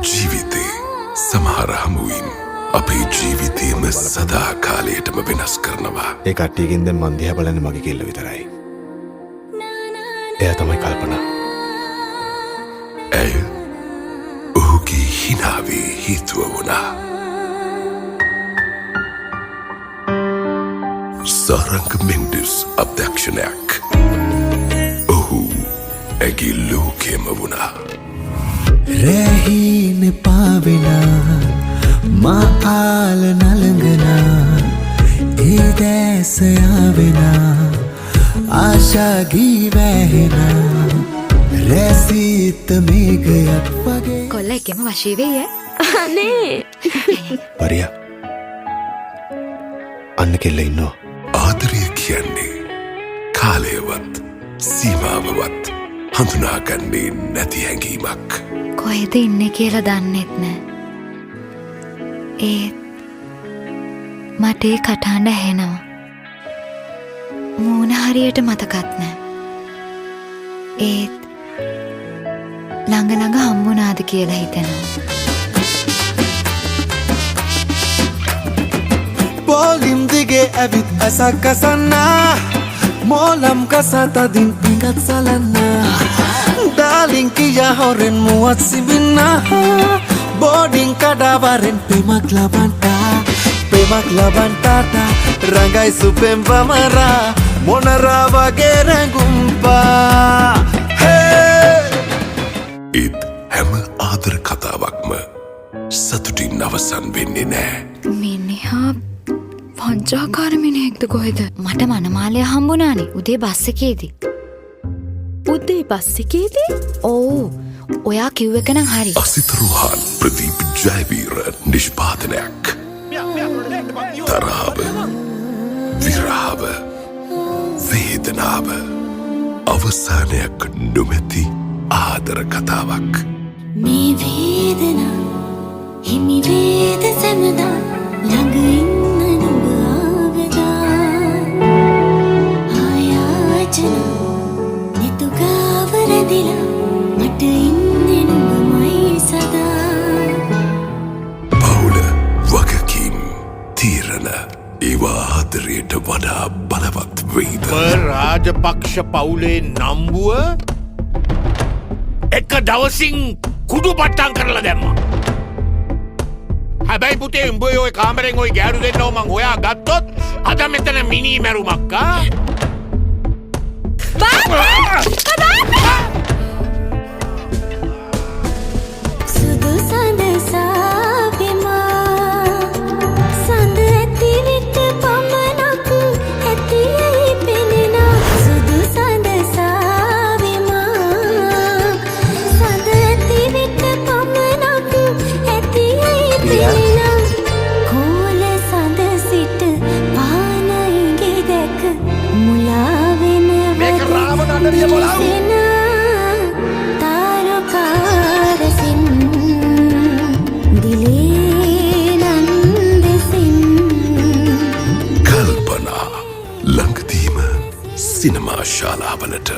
ජීවිතේ සමහර හමුවින් අපේ ජීවිතයම සදා කාලයටම වෙනස් කරනවා. ඒ කට්ටියකින් දැන් මන් දිහා බලන්නේ මගේ කෙල්ල විතරයි. එයා තමයි කල්පනා. ඇය ඔහුගේ හිනාවේ හේතුව වුණා. සාරංග මෙන්ඩස් අධ්‍යක්ෂණයක්. ඔහු ඇගේ ලෝකෙම වුණා. රැහින පාවෙනා මාආල නළඟනා ඒ දැසයාවෙනා ආශාගී වැහෙනා රැසිත මේගයක් වගේ කොල්ල එකෙම වශී වෙයි අනේ පරියා අන්න කෙල්ල ඉන්නවා. ආදරය කියන්නේ කාලයවත් සීමාවවත් හඳුනාගන්නේ නැති හැඟීමක්. කොහෙද ඉන්නේ කියලා දන්නෙත් නෑ. ඒත් මට ඒ කටහඬ ඇහෙනවා. මූණ හරියට මතකත් නෑ. ඒත් ළඟ ළඟ හම්බුණාද කියලා හිතෙනවා. බෝලිම් දිගේ ඇවිත් ඇසක් කසන්නා මෝලම් කසතදින් පිඟත් සලන්නා ඩාලින් කියා හොරෙන් මුවත් සිබින්නා බෝඩින් කඩාවරෙන් පෙමක් ලබන්ටාට රඟයි සුපෙම් පමරා මොනරා වගේ රැඟුම්පා ඒත් හැම ආදර කතාවක්ම සතුටින් අවසන් වෙන්නේ නෑ. මිනිහා පංචාකාර මිනිහෙක්ද කොහෙද? මට මනමාලය හම්බුණානේ උදේ බස් එකේදී. උදේ බස් එකේදී? ඔව්. ඔයා කිව්ව එක නම් හරි. අසිත රෝහන් ප්‍රදීප් ජයවීර නිෂ්පාදනයක්. තරහව, විරහව, වේදනාව, අවසානයක් නොමැති ආදර කතාවක්. මේ වේදනා හිමි වේද සැමදා ළඟ ඉන්න නුඹ ආවදා ආයාචන නිතු ගාව රැඳිලා මට ඉන්නේ නුඹමයි සදා. පවුල වගකීම් තීරණ ඒවා ආදරයට වඩා බලවත් වෙයිද? රාජපක්ෂ පවුලේ නම්බුව එක දවසින් කුඩු පට්ටම් කරලා දැම්මා. හැබැයි පුතේ උඹ ඔය කාමරෙන් ඔය ගෑනු දෙන්නව මං හොයා ගත්තොත් අද මෙතන මිනි මැරුමක් ආ. සුදු සඳ සාවිමා සඳ ඇති විට පමණක් ඇතියයි පෙනෙනා සුදු සඳ සාවිමා සඳ ඇති විට පමණක් ඇතියයි පෙනෙනා කෝල සඳ සිට පානයිගේ දැක මුලා වෙන මේක රාවණ අඬරිය මොලාව් තාරකාරසින් දිලේ නන්දසින් කල්පනා ළඟදීම සිනමා ශාලාවලට